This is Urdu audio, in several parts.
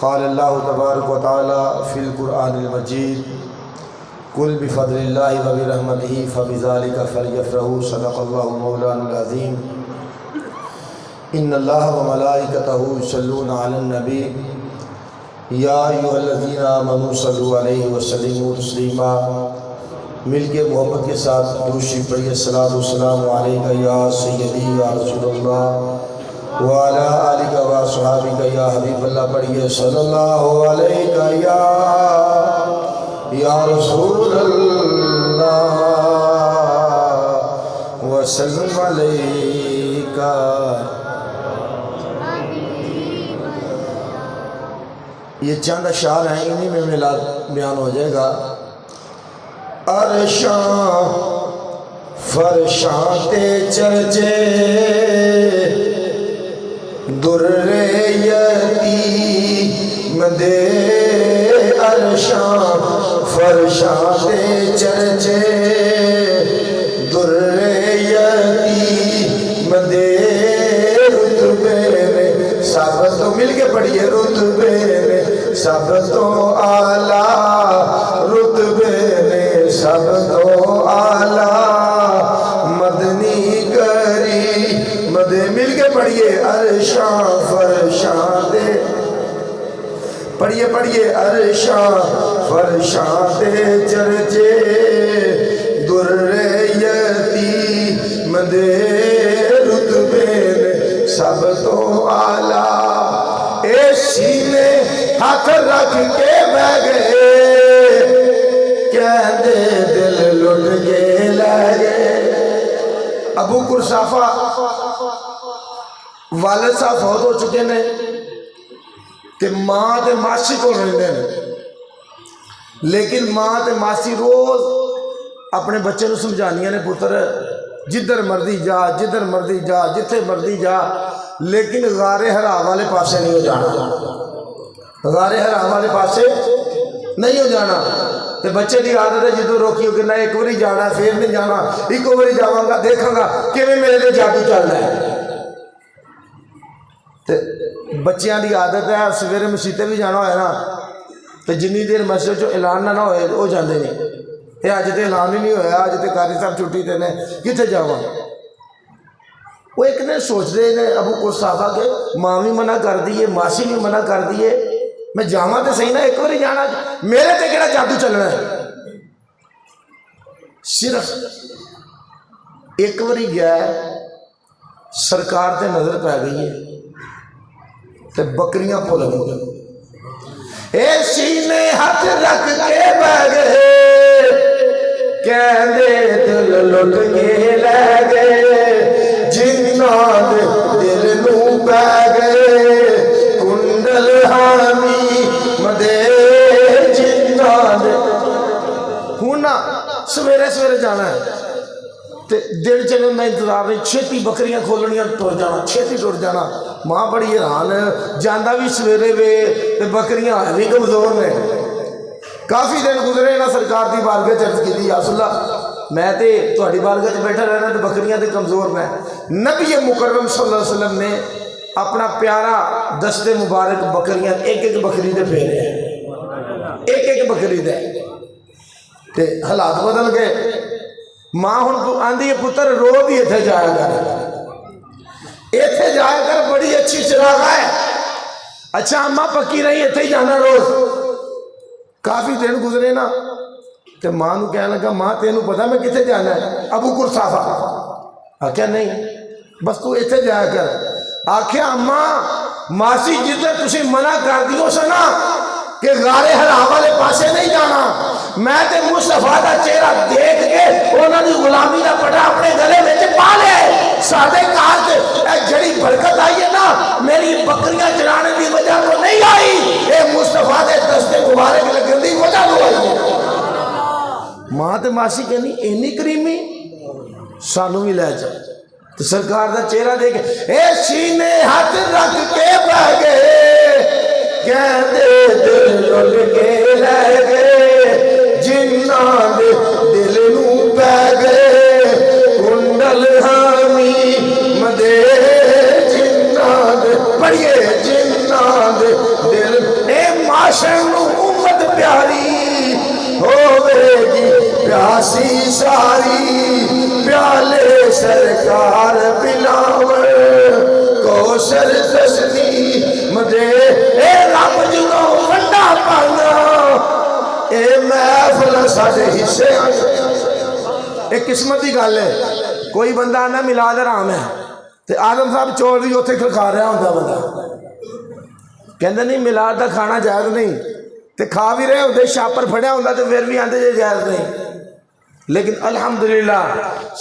قال اللہ تبارک و تعالی فی القرآن المجید قل بفضل اللہ و برحمتہ فبذالک فلیفرحوا صدق اللہ مولانا العظیم ان اللہ و ملائکتہ یصلون علی النبی یا ایھا الذین آمنوا صلوا علیہ وسلموا تسلیما۔ مل کے محبت کے ساتھ درود شریف پڑھیے۔ الصلاۃ والسلام علیک یا سیدی یا رسول اللہ وعلی آلک و اصحابک یا حبیب اللہ۔ پڑھیے صلی اللہ علیہ یا رسول اللہ وسلم علیک۔ یہ چند اشعار ہیں، انہی میں میلاد بیان ہو جائے گا۔ عرشاں فرشاں تے چرچے در یتیم دے، عرشاں فرشاں تے چرچے در یتیم دے، رتبے میں سب تو مل کے پڑھیے، رتبے میں سب تو اعلیٰ، رتبے میں سب تو اعلیٰ، مدنی کری مدے، مل کے پڑھیے عرشاں فرشاں دے، پڑھیے عرشاں فرشاں دے چرچے در یتیم دے، رتبے میں سب تو اعلیٰ۔ اے سینے ہاتھ رکھ کے بہ گئے، کہندے دل لٹ کے لے گئے۔ ابو قرصافہ والد صاحب فوت ہو چکے نے کہ ماں تے ماسی کو رہندے نے، لیکن ماں تے ماسی روز اپنے بچے نو سمجھانیاں نے، پتر جدھر مرضی جا، جدھر مرضی جا، جتھے مرضی جا، لیکن غار حرا والے پاسے نہیں ہو جانا، غار حرا والے پاسے نہیں ہو جانا۔ تے بچے دی عادت ہے جدوں روکی ہو کہ نہ ایک باری جانا پھر نہیں جانا، ایک باری جاواں گا دیکھاں گا کیویں میرے تے جادو چلدا ہے۔ تے بچیاں دی عادت ہے سویرے مسیتے بھی جانا ہوئے نا تے جنی دیر مسجد چو اعلان نہ ہوئے وہ جاندے نہیں، یہ اج تے اعلان ہی نہیں ہویا، اج تے قاری صاحب چھٹی تے نے کتھے جاواں۔ وہ ایک نے سوچ رہے نے ابو قرصافہ کے ماں بھی منع کر دیئے، ماسی بھی منع کر دیئے، میں جاواں تے صحیح نہ ایک باری جانا، میرے تے کیڑا جادو چلنا ہے۔ صرف ایک باری گیا ہے، سرکار تے نظر پہ گئی ہے تے بکریاں پھول گئی، اے سینے ہاتھ رکھ کے بہ گئے، کہندے دل لٹ کے لے گئے، جنہاں دے دل نو پہ گئے، کنڈل حامی مدے جنہاں دے۔ ہونا سویرے سویرے جانا ہے تے دن چلے میں انتظار نہیں، چھیتی بکریاں کھولنیاں ٹر جانا، چھیتی ٹر جانا۔ ماں بڑی حیران جاندہ بھی سویرے وے تے بکریاں بھی کمزور نے۔ کافی دن گزرے نا، سرکار دی بارگاہ چرچ کی دی، یا رسول اللہ میں تے تہاڈی بارگاہ چ بیٹھا رہنا تے بکریاں تے کمزور نے۔ نبی مکرم صلی اللہ علیہ وسلم نے اپنا پیارا دست مبارک بکریاں ایک ایک بکری دے پھیرے ہیں، ایک ایک بکری دے تے حالات بدل گئے۔ ماں ہن آندھی ہے پتر رو بھی ایتھے جایا کر، ایتھے جایا کر، بڑی اچھی چراغ ہے۔ اچھا اماں پکی رہی ایتھے ہی جانا روز۔ کافی دن گزرے نا تے ماں نو کہنے لگا ماں تینوں پتا میں کتنے جانا ہے؟ ابو قرصافہ آکھیا نہیں بس تو ایتھے جایا کر۔ آکھیا اماں ماسی جدھر تسی منع کر دیو سنا کہ غار حرا والے پاسے نہیں جانا، میں تے مصطفیٰ دا چہرہ دیکھ کے انہاں دی غلامی دا پٹا اپنے گلے وچ پا لے۔ ساڈے گھر تے جڑی برکت آئی ہے نا میری بکریاں چرانے دی وجہ تو نہیں آئی، اے مصطفیٰ دے دستے مبارک لگن دی وجہ تو آئی ہے۔ ماں تے ماسی کہنی اینی کریمی سانو بھی لے جا، تو سرکار دا چہرہ دیکھ اے سینے ہاتھ رکھ کے بہ گئے، کہندے دل لٹ کے لے گئے، جنہاں دے دل نو پہ گئے، کنڈل حامی مدے جنہاں دے، پڑھئے جنہاں دے دل حشر نو امت پیاری ہوے گی پیاسی ساری پیالے سرکار پلاور کوثر تسلیم دے اے رب جنوں ونڈا پانا اے محفل ساڈے حصے ایک قسمت کی گل ہے کوئی بندہ آنا میلاد حرام ہے تے آدم صاحب چور دی اوتھے کھا رہا ہوندا بندہ کہندا نہیں میلاد دا کھانا جائز نہیں تے کھا بھی رہے ہوندے شاپر پھڑیا ہوندا تے پھر بھی آندے جائز نہیں لیکن الحمدللہ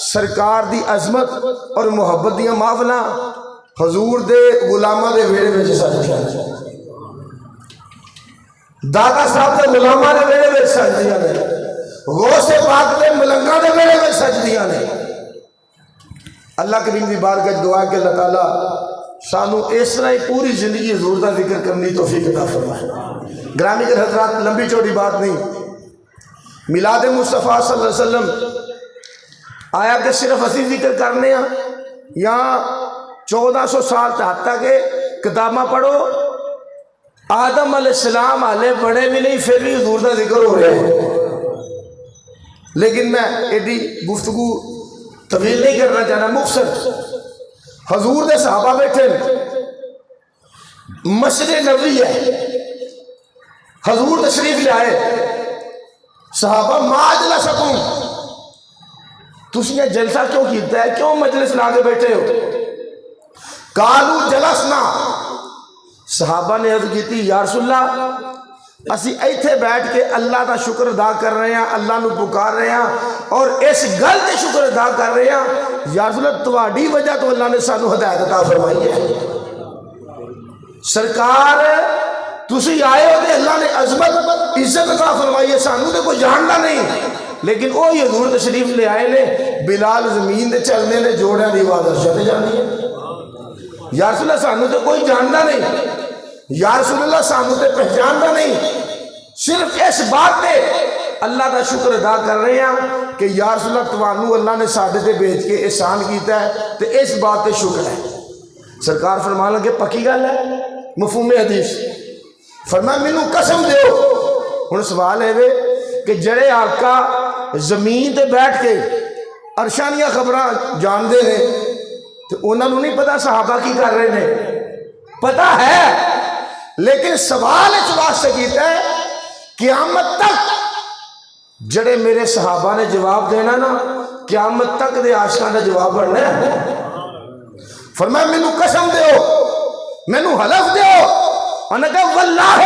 سرکار دی عظمت اور محبت دیاں محفلاں حضور دے غلاماں دے ویڑے وچ سجدیاں دادا صاحب دے غلاماں دے ویڑے وچ سجدیاں نے غوث پاک دے ملنگاں دے ویڑے وچ سجدیاں نے اللہ کریم دی بارگاہ دعا کہ اللہ تعالیٰ سانو اس طرح ہی پوری زندگی حضور دا ذکر کرنی توفیق عطا فرمائے گرامی کے حضرات لمبی چوڑی بات نہیں میلاد مصطفیٰ صلی اللہ علیہ وسلم آیا کہ صرف اسی ذکر کرنے ہیں یا 1400 سال تحت کے کتاباں پڑھو آدم علیہ السلام آلے بڑے بھی نہیں پھر بھی حضور دا ذکر ہو رہے ہیں لیکن میں ایڈی گفتگو طویل نہیں کرنا چاہنا مختصر حضور دے صحابہ بیٹھے مسجد نبوی ہے حضور تشریف لے آئے صحابہ ما اجلسکم تسی یہ جلسہ کیوں کیتا ہے کیوں مجلس لا کے بیٹھے ہو قالو جلسنا صحابہ نے عرض کی تھی یا رسول اللہ اسی ایتھے بیٹھ کے اللہ کا شکر ادا کر رہے ہیں اللہ نو پکار رہے ہیں اور اس گل تے شکر ادا کر رہے ہیں یا رسول اللہ تواڈی وجہ تو اللہ نے سانو ہدایت عطا فرمائی ہے سرکار تسی آئے ہو تے اللہ نے عظمت عزت عطا فرمائی ہے سانو تے کوئی جاننا نہیں لیکن وہ حضور تشریف لے آئے نے بلال زمین دے چلنے نے جوڑیاں دی آواز ارشد جانی ہے یا رسول اللہ سانو تے کوئی جاننا نہیں یا رسول اللہ سانو تے پہچاننا نہیں صرف اس بات پہ اللہ کا شکر ادا کر رہے ہیں کہ یا رسول اللہ توانو اللہ نے ساڈے تے بھیج کے احسان کیتا ہے تے اس بات تے شکر ہے سرکار فرمان لگے پکی گل ہے مفہوم حدیث فرمایا مینوں قسم دیو ہن سوال ہے وے کہ جڑے آقا زمین تے بیٹھ کے عرشاں دیاں خبراں جاندے نے تے انہاں نوں نہیں پتا صحابہ کی کر رہے نے پتا ہے لیکن سوال اس واسطے کیتا ہے قیامت تک جڑے میرے صحابہ نے جواب دینا نا قیامت تک دے عاشقاں دا جواب بننا ہے فرمایا مینوں قسم دیو مینوں حلف دیو انہاں کہا واللہ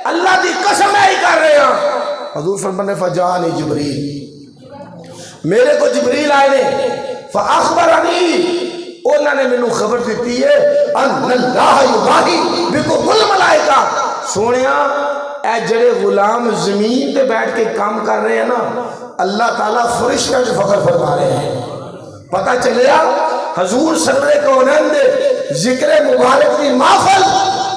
اللہ دی قسم ہے ہی کر رہے ہیں حضور فرمانے فجانی جبریل میرے کو جبریل آئے نے فاخبرنی انہوں نے مینوں خبر دیتی ہے ان اللہ یباہی بکم الملائکہ سونیا اے جڑے غلام زمین تے بیٹھ کے کام کر رہے ہیں نا اللہ تعالیٰ فرشتہ جو فخر فرما رہے ہیں پتہ چلیا حضور سرور کونین دے ذکر مبارک دی محفل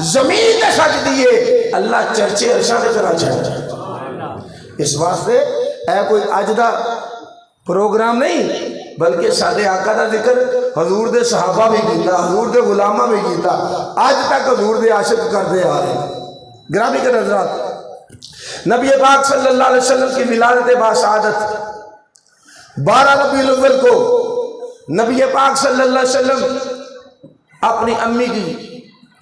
زمین تے سج دیے اللہ چرچے عرشاں تے کرا چاہتے اس واسطے اے کوئی اج دا پروگرام نہیں بلکہ سادے آقا دا ذکر حضور دے صحابہ بھی کیتا حضور دے غلامہ بھی کیتا آج تک حضور دے عاشق کردے آ رہے ہیں گرامی کے نظرات نبی پاک صلی اللہ علیہ وسلم کی ولادت باسعادت 12 ربیع الاول کو نبی پاک صلی اللہ علیہ وسلم اپنی امی کی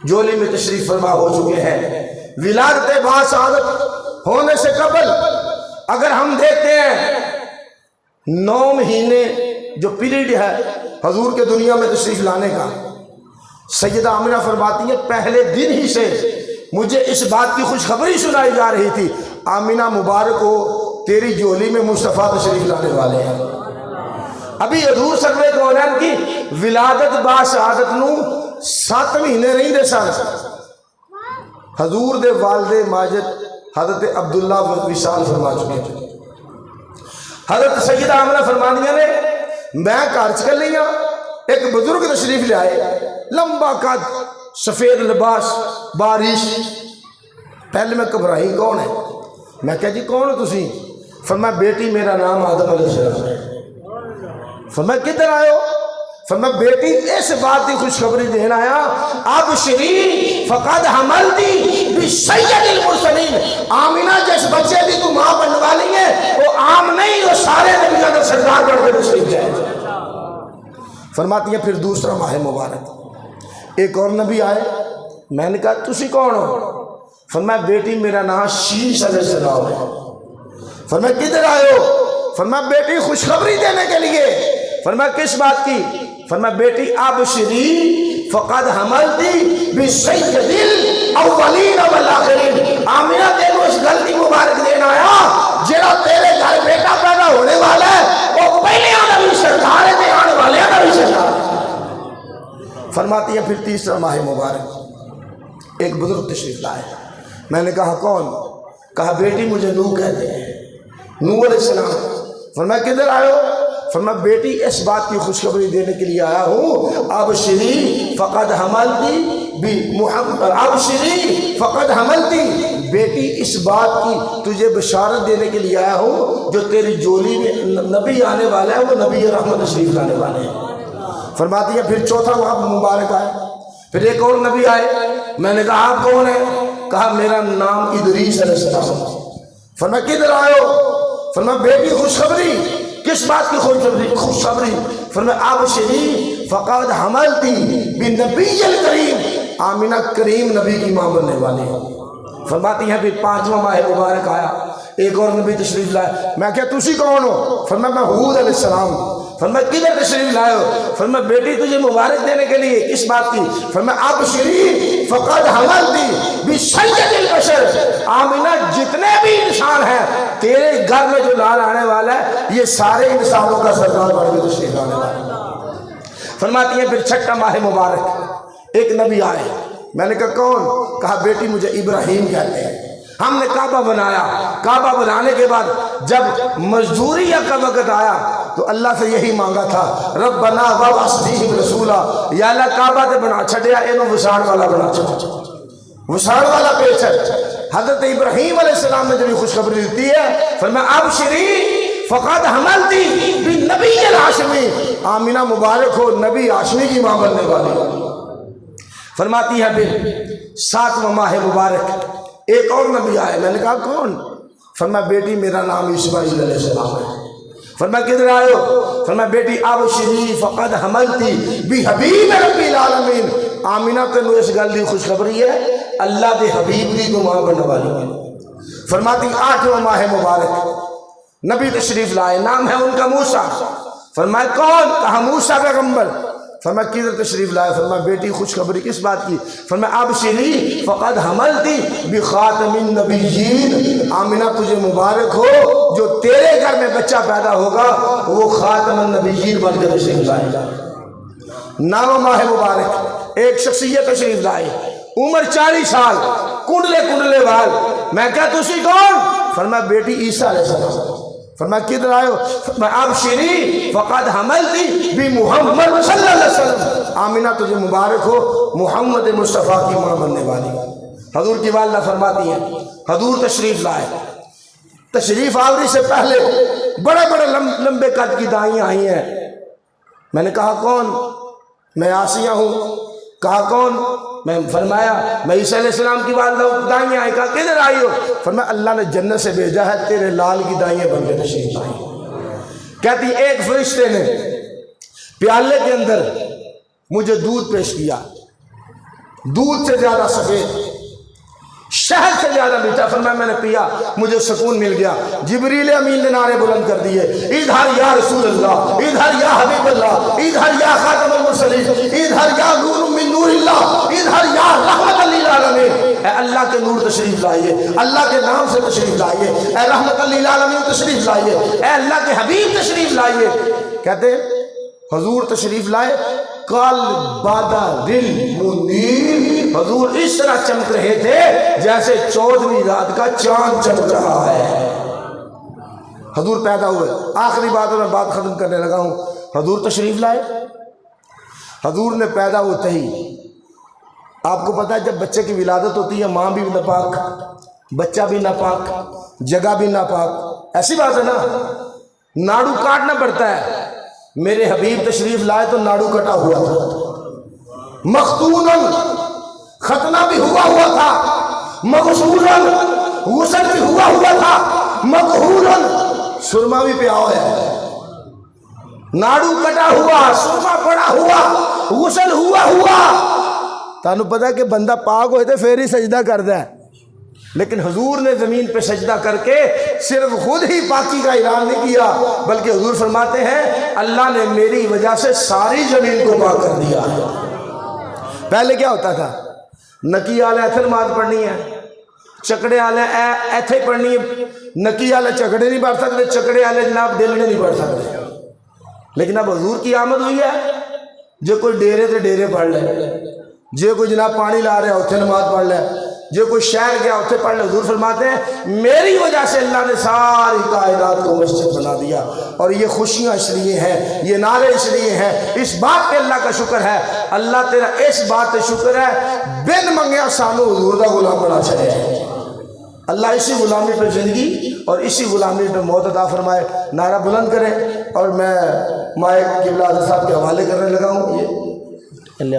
جولی میں تشریف فرما ہو چکے ہیں ولادت باسعادت ہونے سے قبل اگر ہم دیکھتے ہیں 9 مہینے جو پیریڈ ہے حضور کے دنیا میں تشریف لانے کا سیدہ آمنہ فرماتی ہے پہلے دن ہی سے مجھے اس بات کی خوشخبری سنائی جا رہی تھی آمنہ مبارک ہو تیری جولی میں مصطفیٰ تشریف لانے والے ہیں ابھی حضور سرور کونین کی ولادت باسعادت نو 7 مہینے نہیں دے سن حضور دے والد ماجد حضرت عبداللہ وصال فرما چکے تھے حضرت سیدہ آمنہ فرمانیاں نے میں گھر چل رہی ہوں ایک بزرگ تشریف لے آئے لمبا قد سفید لباس بارش پہلے میں گھبرائی کون ہے میں کہا جی کون ہو تسی فرمایا بیٹی میرا نام آدم علیہ السلام ہے فرمایا کدھر آئے ہو فرمایا بیٹی اس بات کی خوشخبری دینا آیا اب شری فقد حملتی بسید المرسلین، آمینہ جس بچے کی تو ماں بننے والی ہے وہ عام نہیں، وہ سارے نبیوں کا سردار بڑھ کے تشریف لائے۔ فرماتی ہیں پھر دوسرا ماہ مبارک ایک اور نبی آئے، میں نے کہا تسی کون ہو؟ فرمایا بیٹی میرا نام شیش علیہ السلام ہے۔ فرمایا کدھر آئے ہو؟ فرمایا بیٹی خوشخبری دینے کے لیے۔ فرمایا کس بات کی؟ فرمایا بیٹی ابشری فقد حملتی بسید الاولین والآخرین، آمینہ تینوں اس غلطی مبارک دینا آیا جڑا تیرے گھر بیٹا پیدا ہونے والا ہے وہ پہلے نبی سرکار ہے، آنے والے نبی سرکار ہے۔ فرماتی ہے پھر تیسرا ماہ مبارک ایک بزرگ تشریف لائے، میں نے کہا کون؟ کہا بیٹی مجھے نوح کہتے ہیں، نوح علیہ السلام۔ فرمایا کدھر آئے ہو؟ فرمایا بیٹی اس بات کی خوشخبری دینے کے لیے آیا ہوں ابشری فقد حملتی ابشری فقد حملتی، بیٹی اس بات کی تجھے بشارت دینے کے لیے آیا ہوں جو تیری جولی میں نبی آنے والا ہے وہ نبی رحمت تشریف لانے والے ہیں۔ فرماتی ہے پھر چوتھا ماہ مبارک آئے، پھر ایک اور نبی آئے، میں نے کہا آپ کون ہیں؟ کہا میرا نام ادریس علیہ السلام۔ فرمایا کدھر آئے ہو؟ فرمایا بیٹی خوشخبری، کس بات کی خوشخبری؟ فرمایا ابشری فقد حملتی بالنبی الکریم، آمینہ کریم نبی کی ماں بننے والی ہے۔ فرماتی ہیں پھر پانچواں ماہ مبارک آیا، ایک اور نبی تشریف لائے، میں کہا تسی کون ہو؟ فرمایا میں ہود علیہ السلام۔ فرمایا کدھر تشریف لائے ہو؟ فرمایا بیٹی تجھے مبارک دینے کے لیے، کس بات کی؟ فرمایا ابشری فقد حملتی بسید البشر، آمینہ جتنے بھی انسان ہیں تیرے گھر میں جو لال آنے والا ہے یہ سارے انسانوں کا سردار بڑھ کے تشریف لانے والا ہے۔ فرماتی ہیں پھر چھٹا ماہ مبارک ایک نبی آئے، میں نے کہا کون؟ کہا بیٹی مجھے ابراہیم کہتے ہیں، ہم نے کعبہ بنایا، کعبہ بنانے کے بعد جب مزدوری کا وقت آیا تو اللہ سے یہی مانگا تھا ربنا وابعث فیہم رسولا، یا اللہ کعبہ تے بنا چھڑیا اینو وساڑ والا بنا چھڑ، وساڑ والا پیش ہے۔ حضرت ابراہیم علیہ السلام نے جب خوشخبری دیتی ہے فرمایا ابشری فقد حملتی بالنبی الہاشمی، آمینہ مبارک ہو نبی ہاشمی کی ماں بننے والی۔ فرماتی ہے پھر ساتواں ماہ مبارک ایک اور نبی آئے، میں نے کہا کون؟ فرمایا بیٹی میرا نام اسماعیل علیہ السلام ہے۔ فرمایا کدھر آئے ہو؟ فرمایا بیٹی ابشری فقد حملتی بحبیب رب العالمین، آمینہ تینوں اس گل دی خوشخبری ہے اللہ دے حبیب دی تو ماں بننے والی ہے۔ فرماتی آٹھواں ماہ مبارک نبی تشریف لائے، نام ہے ان کا موسیٰ۔ فرمایا کون؟ کہا موسیٰ پیغمبر۔ فرمایا کدھر تشریف لائے؟ فرمایا بیٹی خوشخبری کس بات کی؟ فرمایا ابشری فقد حملتی بخاتم النبیین، آمینہ تجھے مبارک ہو جو تیرے گھر میں بچہ پیدا ہوگا وہ خاتم النبیین بن کے تشریف لائے گا۔ نواں ماہ مبارک ایک شخصیت تشریف لائے، عمر 40 سال، کنڈلے کنڈلے بال، میں کہا تسی کون؟ فرمایا بیٹی عیسیٰ علیہ السلام۔ فرمایا کدھر آئے ہو؟ فرمایا ابشری فقد حملتی بمحمد صلی اللہ علیہ وسلم، آمینہ تجھے مبارک ہو محمد مصطفیٰ کی ماں بننے والی۔ حضور کی والدہ فرماتی ہیں حضور تشریف لائے، تشریف آوری سے پہلے بڑے بڑے لمبے قد کی دائیں آئی ہیں، میں نے کہا کون؟ میں آسیہ ہوں۔ کہا کون؟ میں فرمایا میں عیسیٰ علیہ السلام کی والدہ دائیں آئی۔ کہا کدھر آئی ہو؟ فرمایا اللہ نے جنت سے بھیجا ہے تیرے لال کی دائیں بن کے تشریف آئی۔ کہتی ایک فرشتے نے پیالے کے اندر مجھے دودھ پیش کیا، دودھ سے زیادہ سفید، شہد سے زیادہ میٹھا، فرمایا میں نے پیا مجھے سکون مل گیا۔ جبریل امین نے نعرے بلند کر دیے ادھر یا رسول اللہ، ادھر یا حبیب اللہ، ادھر یا خاتم المرسلین، ادھر یا نور من نور اللہ، ادھر یا رحمت للعالمین۔ اے اللہ کے نور تشریف لائیے، اللہ کے نام سے تشریف لائیے، اے رحمت للعالمین تشریف لائیے، اے اللہ کے حبیب تشریف لائیے۔ کہتے حضور تشریف لائے، کل بدر منیر، حضور اس طرح چمک رہے تھے جیسے 14ویں رات کا چاند چمک رہا ہے۔ حضور پیدا ہوئے، آخری بات میں بات ختم کرنے لگا ہوں، حضور تشریف لائے، حضور نے پیدا ہوتے ہی، آپ کو پتہ ہے جب بچے کی ولادت ہوتی ہے ماں بھی ناپاک، بچہ بھی ناپاک، جگہ بھی ناپاک، ایسی بات ہے نا، ناڑو کاٹنا پڑتا ہے۔ میرے حبیب تشریف لائے تو ناڑو کٹا ہوا تھا، مختوناً ختنہ بھی ہوا تھا، مغسولن غسل بھی ہوا تھا، مغہورن سرما بھی پیا ہوا ہے، ناڑو کٹا ہوا، سرما پڑا ہوا، غسل ہوا۔ تانوں پتہ کہ بندہ پاک ہوئے تھے پھر ہی سجدہ کردا ہے، لیکن حضور نے زمین پہ سجدہ کر کے صرف خود ہی پاکی کا اعلان نہیں کیا، بلکہ حضور فرماتے ہیں اللہ نے میری وجہ سے ساری زمین کو پاک کر دیا۔ پہلے کیا ہوتا تھا؟ نکی والے ایتھے نماز پڑھنی ہے، چکڑے والے ایتھے پڑھنی ہے، نکی والے چکڑے نہیں پڑھ سکتے، چکڑے والے جناب ڈیلنے نہیں پڑھ سکتے۔ لیکن اب حضور کی آمد ہوئی ہے، جو کوئی ڈیرے تے ڈیرے پڑھ لے، جو کوئی جناب پانی لا رہا ہے اتنے نماز پڑھ لے، جو کوئی شہر گیا اتنے پڑھ لے۔ حضور فرماتے ہیں میری وجہ سے اللہ نے ساری کائنات کو مسجد بنا دیا، اور یہ خوشیاں اس لیے ہیں، یہ نعرے اس لیے ہیں، اس بات پہ اللہ کا شکر ہے۔ اللہ تیرا اس بات پہ شکر ہے بن منگیا سانو حضور دا غلام بنا چھڑے۔ اللہ اسی غلامی پہ زندگی اور اسی غلامی پہ موت عطا فرمائے۔ نعرہ بلند کریں، اور میں مائک قبلہ حضرت صاحب کے حوالے کرنے لگا ہوں۔ یہ